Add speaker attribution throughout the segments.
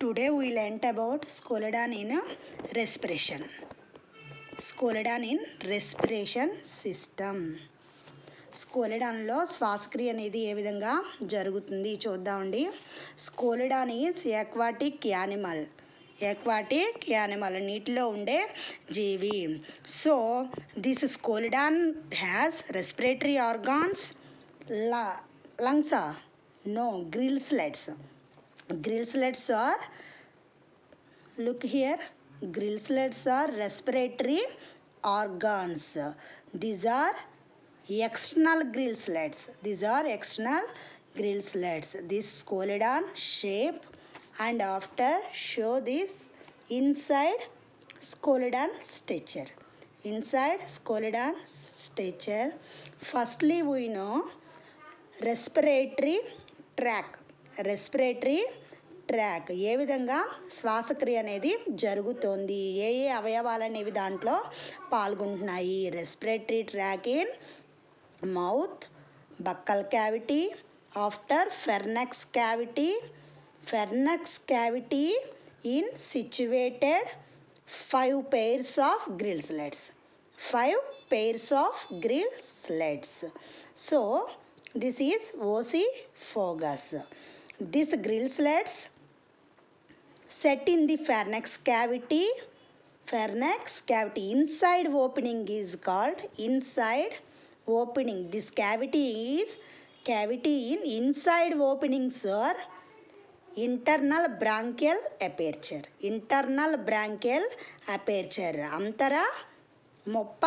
Speaker 1: Today we learnt about Scolidan in respiration. Scolidan in respiration system. స్కోలిడాన్లో శ్వాసక్రియ అనేది ఏ విధంగా జరుగుతుంది చూద్దామండి. స్కోలిడాన్ ఈజ్ ఎక్వాటిక్ యానిమల్ నీటిలో ఉండే జీవి. So this scoliodon has respiratory organs, లంగ్సా no, gill slits. Gill slits are, look here, gill slits are respiratory organs. These are external gill slits. This Scolidan shape, and after show this inside Scolidan structure. Firstly we know respiratory tract ఏ విధంగా శ్వాసక్రియ అనేది జరుగుతోంది, ఏ అవయవాలు అనేవి దాంట్లో పాల్గొంటున్నాయి. Respiratory tract in mouth, buccal cavity, after pharynx cavity in situated 5 pairs of grill slits. So this is oesophagus. This grill slits set in the pharynx cavity. Inside opening is called This cavity in inside openings are internal bronchial aperture. అంతర మొప్ప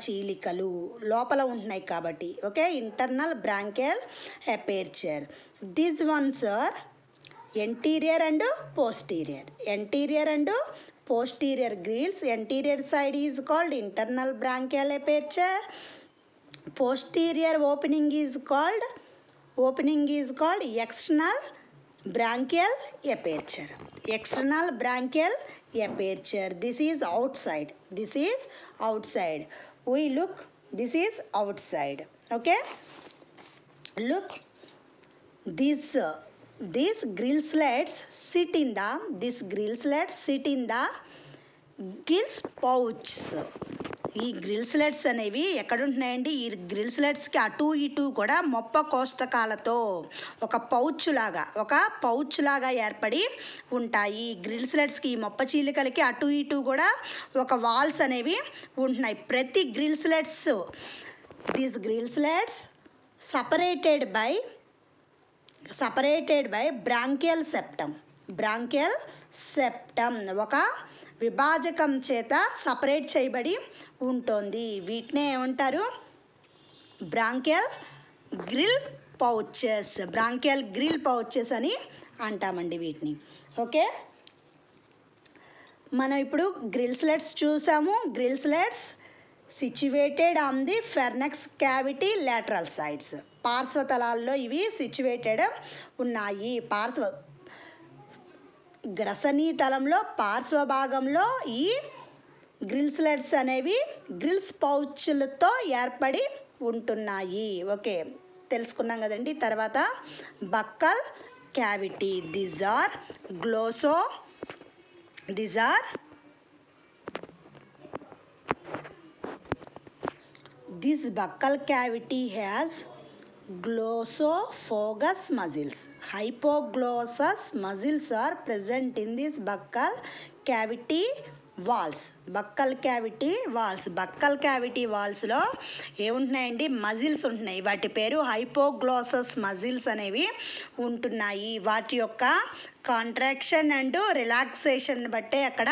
Speaker 1: చీలికలు లోపల ఉంటున్నాయి కాబట్టి okay. Internal branchial aperture. This ones are anterior and posterior grills. Anterior side is called internal bronchial aperture. Posterior opening is called external bronchial aperture. This is outside. We look, this is outside. Okay, look, these grill slits sit in the gills pouches. ఈ gill slits అనేవి ఎక్కడ ఉంటున్నాయండి? ఈ grill స్లెట్స్కి అటు ఇటు కూడా మొప్ప కోష్టకాలతో ఒక pouch లాగా ఏర్పడి ఉంటాయి. గ్రిల్ స్లెట్స్కి ఈ మొప్ప చీలికలకి అటు ఇటు కూడా ఒక వాల్స్ అనేవి ఉంటున్నాయి. ప్రతి gill slits, these gill slits separated by branchial septum. ఒక విభాజకం చేత సపరేట్ చేయబడి ఉంటుంది. వీటినే ఏమంటారు? బ్రాంకియల్ గ్రిల్ పౌచెస్ అని అంటామండి వీటిని. ఓకే, మనం ఇప్పుడు గ్రిల్ స్లెట్స్ చూసాము. Gill slits situated on the pharynx cavity lateral sides. పార్శ్వతలాల్లో ఇవి సిచ్యువేటెడ్ ఉన్నాయి. గ్రసనీ తలంలో పార్శ్వ భాగంలో ఈ గ్రిల్ స్లెట్స్ అనేవి గ్రిల్స్ పౌచ్లతో ఏర్పడి ఉంటున్నాయి. ఓకే, తెలుసుకున్నాం కదండి. తర్వాత buccal cavity. This buccal cavity has glossophagus muscles. Hypoglossus muscles are present in this buccal cavity walls. Buccal cavity walls లో ఏముంటున్నాయండి? మజిల్స్ ఉంటున్నాయి. వాటి పేరు హైపోగ్లోసస్ మజిల్స్ అనేవి ఉంటున్నాయి. వాటి యొక్క కాంట్రాక్షన్ అండ్ రిలాక్సేషన్ బట్టే అక్కడ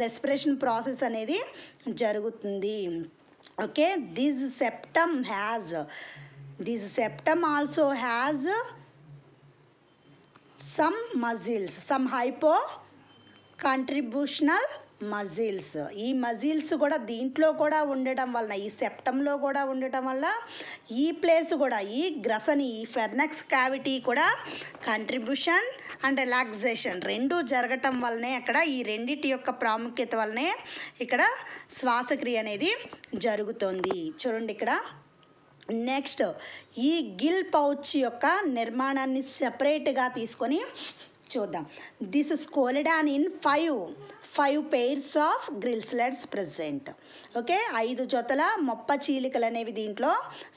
Speaker 1: రెస్పిరేషన్ ప్రాసెస్ అనేది జరుగుతుంది. Okay, this septum also has some muscles, some hypocontributional muscles. ఈ మజిల్స్ కూడా దీంట్లో కూడా ఉండటం వలన, ఈ సెప్టంలో కూడా ఉండటం వల్ల ఈ ప్లేస్ కూడా, ఈ గ్రసని, ఈ ఫెర్నెక్స్ క్యావిటీ కూడా కంట్రిబ్యూషన్ అండ్ రిలాక్సేషన్ రెండూ జరగటం వల్లనే అక్కడ ఈ రెండిటి యొక్క ప్రాముఖ్యత వల్లనే ఇక్కడ శ్వాసక్రియ అనేది జరుగుతుంది. చూడండి, ఇక్కడ నెక్స్ట్ ఈ గిల్ పౌచ్ యొక్క నిర్మాణాన్ని సెపరేట్గా తీసుకొని చూద్దాం. This scoliodon in five pairs of gill slits present. Okay, 5 జతల మొప్ప చీలికలు అనేవి దీంట్లో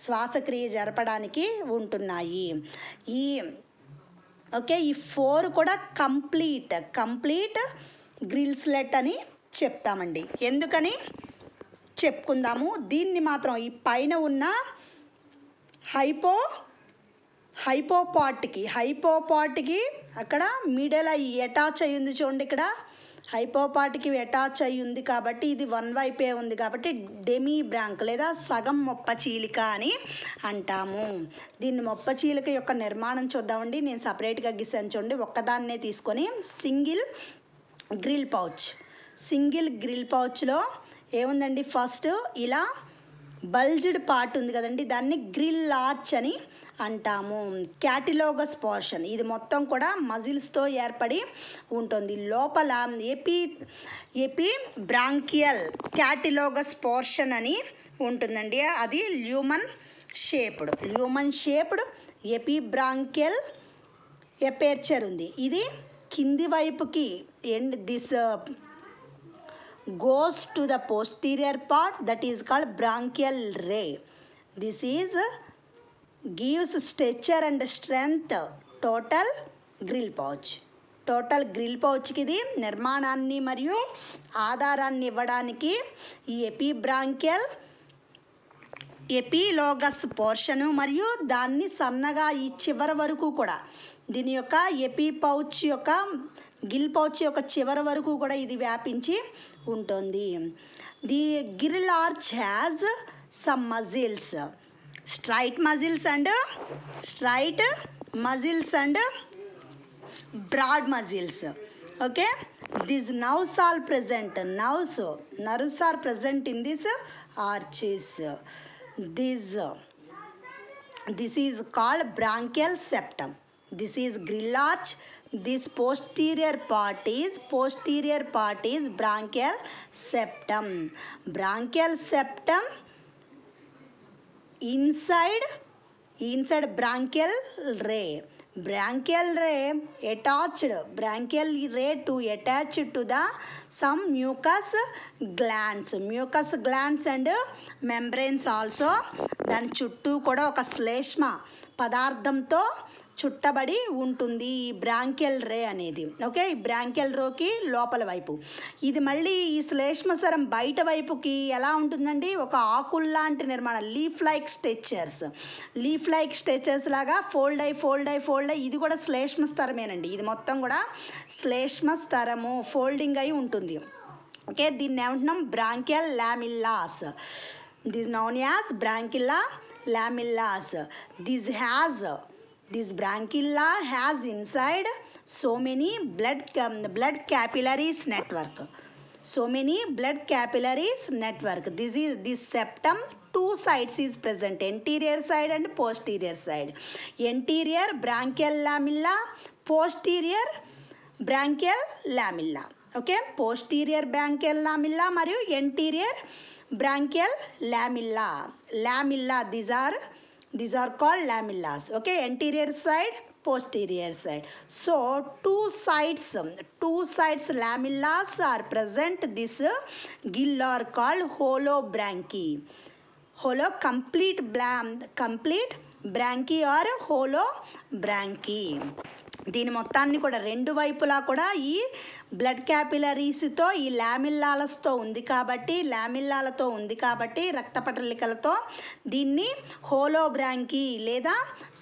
Speaker 1: శ్వాసక్రియ జరపడానికి ఉంటున్నాయి. ఈ 4 కూడా కంప్లీట్ గ్రిల్స్లెట్ అని చెప్తామండి. ఎందుకని చెప్పుకుందాము. దీన్ని మాత్రం ఈ పైన ఉన్న హైపోపాట్కి అక్కడ మిడిల్ అటాచ్ అయ్యి ఉంది చూడండి. ఇక్కడ హైపోపాట్కి అటాచ్ అయ్యి ఉంది కాబట్టి ఇది వన్ వైపే ఉంది కాబట్టి డెమీ బ్రాంక్ లేదా సగం మొప్ప చీలిక అని అంటాము. దీన్ని మొప్ప చీలిక యొక్క నిర్మాణం చూద్దామండి. నేను సపరేట్గా గీసాను చూడండి. ఒక్కదాన్నే తీసుకొని సింగిల్ గ్రిల్ పౌచ్లో ఏముందండి, ఫస్ట్ ఇలా బల్జ్డ్ పార్ట్ ఉంది కదండి, దాన్ని గ్రిల్ ఆర్చ్ అని అంటాము. క్యాటిలోగస్ పోర్షన్ ఇది మొత్తం కూడా మజిల్స్తో ఏర్పడి ఉంటుంది. లోపల ఎపి బ్రాంకియల్ క్యాటిలోగస్ పోర్షన్ అని ఉంటుందండి. అది ల్యూమన్ షేప్డ్ ఎపి బ్రాంకియల్ ఎపేర్చర్ ఉంది. ఇది కింది వైపుకి this goes to the posterior part, that is called branchial ray. This gives stature and strength total grill pouch కి ఇది నిర్మాణాన్ని మరియు ఆధారాన్ని ఇవ్వడానికి ఈ ఎపిలోగస్ పోర్షను మరియు దాన్ని సన్నగా ఈ చివరి వరకు కూడా దీని యొక్క గిల్ పౌచ్ యొక్క చివరి వరకు కూడా ఇది వ్యాపించి ఉంటుంది. The gill arch has some muscles, straight muscles and broad muscles. Okay, these nerves are present. Nerves are present in these arches. This is called branchial septum. This is grill arch. This posterior part is branchial septum. Inside branchial ray to attach to the some mucus glands and membranes also. దాని చుట్టూ కూడా ఒక శ్లేష్మ పదార్థంతో చుట్టబడి ఉంటుంది ఈ bronchial రే అనేది. Okay, ఈ bronchial రోకి లోపల వైపు ఇది మళ్ళీ ఈ శ్లేష్మసరం బయట వైపుకి ఎలా ఉంటుందండి, ఒక ఆకుల్లాంటి నిర్మాణం, లీఫ్ లైక్ స్ట్రెచెస్ లాగా ఫోల్డ్ అయి ఇది కూడా శ్లేష్మస్తరమేనండి. ఇది మొత్తం కూడా శ్లేష్మస్తరము ఫోల్డింగ్ అయి ఉంటుంది. ఓకే, దీన్ని ఏమంటున్నాం, branchial lamellas. This known as branchilla lamellas. This branchilla has inside so many blood capillaries network. This septum, 2 sides is present, anterior side and posterior side. Anterior branchial lamella, posterior branchial lamella. Okay, posterior branchial lamella మరియు anterior branchial lamella. These are called lamillas. Okay, anterior side, posterior side. So two sides lamillas are present. This gill are called holobranchi. Complete branchi or holobranchi. దీని మొత్తాన్ని కూడా రెండు వైపులా కూడా ఈ blood క్యాపిలరీస్తో ఈ లామిల్లాలతో ఉంది కాబట్టి రక్తపటలికలతో దీన్ని హోలోబ్రాంకీ లేదా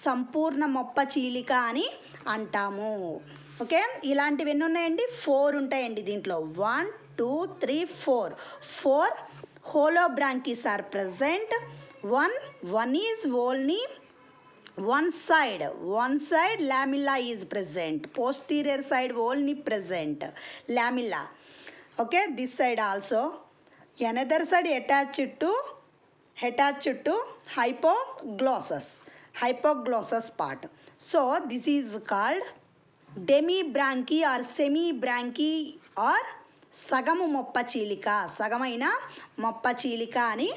Speaker 1: సంపూర్ణ మొప్ప చీలిక అని అంటాము. ఓకే, ఇలాంటివి ఎన్ని ఉన్నాయండి, 4 ఉంటాయండి దీంట్లో. 1 2 3 4 holobranchies are present. One is only one side lamella is present, posterior side only present lamella. Okay, this side also, another side attached to hypoglossus part. So this is called demibranchi or semibranchi or సగము మొప్ప చీలిక, సగమైన మొప్ప చీలిక అని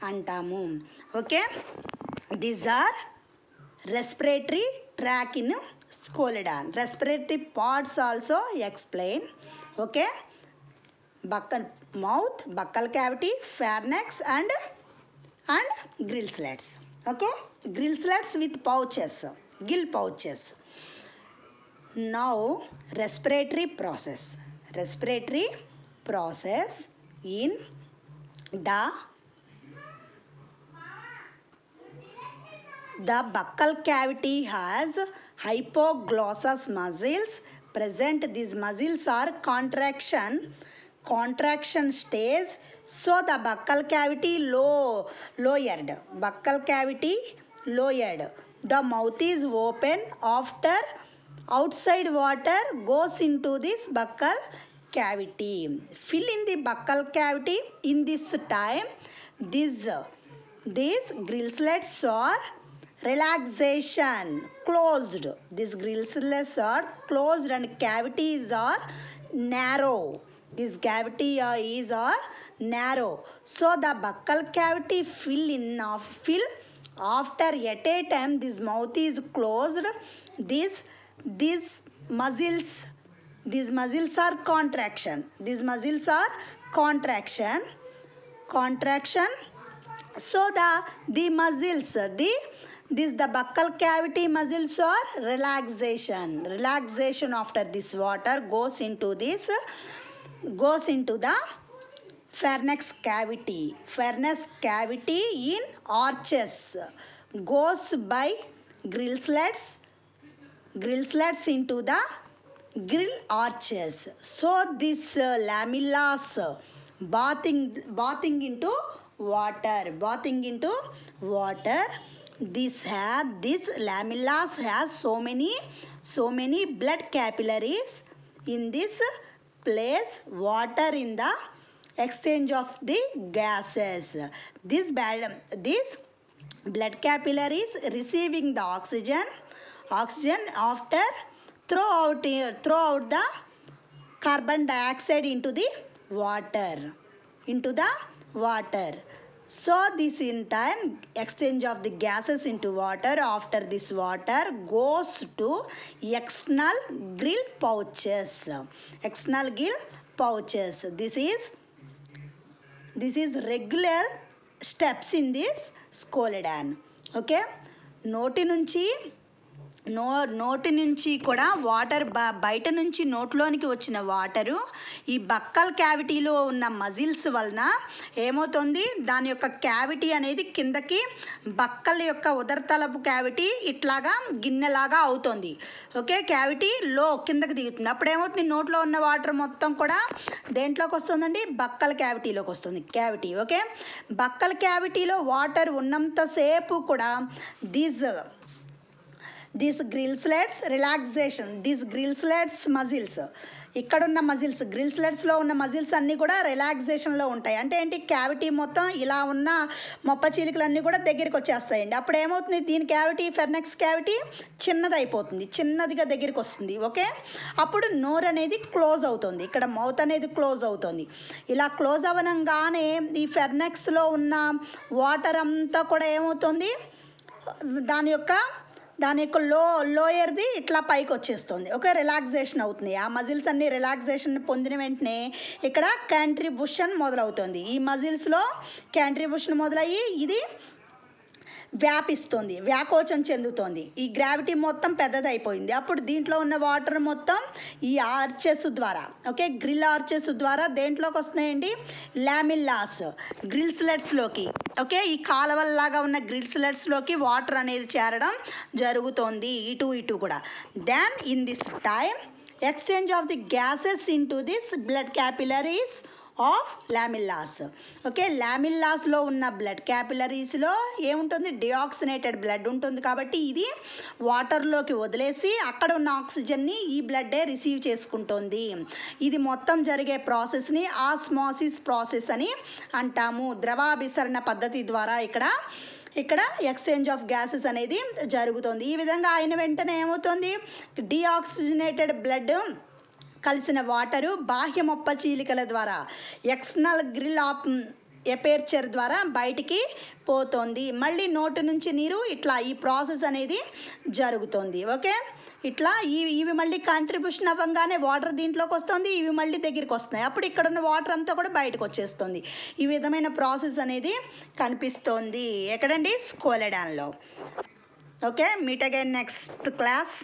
Speaker 1: అంటాము. Okay, These are respiratory tract in Scolidan. Respiratory parts also explain. Okay, buccal mouth, buccal cavity, pharynx, and grill slits. Okay, grill slits with pouches, gill pouches. Now respiratory process in the buccal cavity has hypoglossus muscles present. These muscles are contraction stage, so the buccal cavity lowered. The mouth is open after outside water goes into this buccal cavity. Fill in the buccal cavity. In this time, these grill slits are relaxation closed. These grill slits are closed and cavities are narrow. This cavity is narrow, so the buccal cavity fill after at a time. This mouth is closed. These muscles are contraction. So the muscles, the buccal cavity muscles are relaxation after this water goes into the pharynx cavity. In arches goes by grill slits into the grill arches. So this lamellars bathing into water. This lamellars has so many blood capillaries. In this place, water in the exchange of the gases. This blood capillaries receiving the oxygen after throw out the carbon dioxide into the water. So this in time exchange of the gases into water. After this water goes to external gill pouches. This is regular steps in this Scolidan. Okay, నోటి నుంచి కూడా water బయట నుంచి నోట్లోనికి వచ్చిన water ఈ buccal క్యావిటీలో ఉన్న muscles వలన ఏమవుతుంది, దాని యొక్క క్యావిటీ అనేది కిందకి బక్కల్ యొక్క ఉదరతలపు క్యావిటీ ఇట్లాగా గిన్నెలాగా అవుతుంది. ఓకే, క్యావిటీ కిందకి దిగుతుంది. అప్పుడు ఏమవుతుంది, నోట్లో ఉన్న వాటర్ మొత్తం కూడా దేంట్లోకి వస్తుందండి, బక్కల్ క్యావిటీలోకి వస్తుంది. ఓకే, బక్కల్ క్యావిటీలో వాటర్ ఉన్నంతసేపు కూడా these grill slits relaxation, these grill slits muscles, ఇక్కడ ఉన్న మజిల్స్, గ్రిల్ స్లెట్స్లో ఉన్న మజిల్స్ అన్నీ కూడా రిలాక్సేషన్లో ఉంటాయి. అంటే ఏంటి, క్యావిటీ మొత్తం ఇలా ఉన్న మొప్ప చీలికలన్నీ కూడా దగ్గరికి వచ్చేస్తాయండి. అప్పుడు ఏమవుతుంది, దీని క్యావిటీ ఫెర్నెక్స్ క్యావిటీ చిన్నదిగా దగ్గరికి వస్తుంది. ఓకే, అప్పుడు నోరు అనేది క్లోజ్ అవుతుంది, ఇక్కడ మౌత్ అనేది క్లోజ్ అవుతుంది. ఇలా క్లోజ్ అవ్వనంగానే ఈ ఫెర్నెక్స్లో ఉన్న వాటర్ అంతా కూడా ఏమవుతుంది, దాని యొక్క లోయర్ది ఇట్లా పైకి వచ్చేస్తుంది. ఓకే, రిలాక్సేషన్ అవుతుంది. ఆ మజిల్స్ అన్ని రిలాక్సేషన్ పొందిన వెంటనే ఇక్కడ కాంట్రిబ్యూషన్ మొదలవుతుంది. ఈ మజిల్స్లో కాంట్రిబ్యూషన్ మొదలయ్యి ఇది వ్యాకోచం చెందుతోంది. ఈ గ్రావిటీ మొత్తం పెద్దదైపోయింది. అప్పుడు దీంట్లో ఉన్న వాటర్ మొత్తం ఈ ఆర్చెస్ ద్వారా, ఓకే, గ్రిల్ ఆర్చెస్ ద్వారా దేంట్లోకి వస్తున్నాయండి, లామిల్లాస్ గ్రిల్ స్లెట్స్లోకి. ఓకే, ఈ కాలవల్లాగా ఉన్న గ్రిల్ స్లెట్స్లోకి వాటర్ అనేది చేరడం జరుగుతోంది, ఇటు కూడా. Then in this time exchange of the gases into this blood capillaries of lamellas. Okay, లామిల్లాస్లో ఉన్న బ్లడ్ క్యాపిలరీస్లో ఏముంటుంది, డిఆక్సినేటెడ్ బ్లడ్ ఉంటుంది. కాబట్టి ఇది వాటర్లోకి వదిలేసి అక్కడ ఉన్న ఆక్సిజన్ని ఈ బ్లడ్డే రిసీవ్ చేసుకుంటుంది. ఇది మొత్తం జరిగే ప్రాసెస్ని ఆస్మాసిస్ ప్రాసెస్ అని అంటాము. ద్రవాభిసరణ పద్ధతి ద్వారా ఇక్కడ ఎక్స్చేంజ్ ఆఫ్ గ్యాసెస్ అనేది జరుగుతుంది. ఈ విధంగా అయిన వెంటనే ఏమవుతుంది, డిఆక్సిజనేటెడ్ బ్లడ్ కలిసిన వాటరు బాహ్య మొప్ప చీలికల ద్వారా ఎక్స్టర్నల్ ఎపేర్చర్ ద్వారా బయటికి పోతుంది. మళ్ళీ నోటి నుంచి నీరు ఇట్లా ఈ ప్రాసెస్ అనేది జరుగుతుంది. ఓకే, ఇట్లా ఇవి మళ్ళీ కంట్రిబ్యూషన్ అవ్వగానే వాటర్ దీంట్లోకి వస్తుంది, ఇవి మళ్ళీ దగ్గరికి వస్తున్నాయి. అప్పుడు ఇక్కడ ఉన్న వాటర్ అంతా కూడా బయటకు వచ్చేస్తుంది. ఈ విధమైన ప్రాసెస్ అనేది కనిపిస్తోంది ఎక్కడండి, స్కోలెడాన్లో. Okay, meet again next class.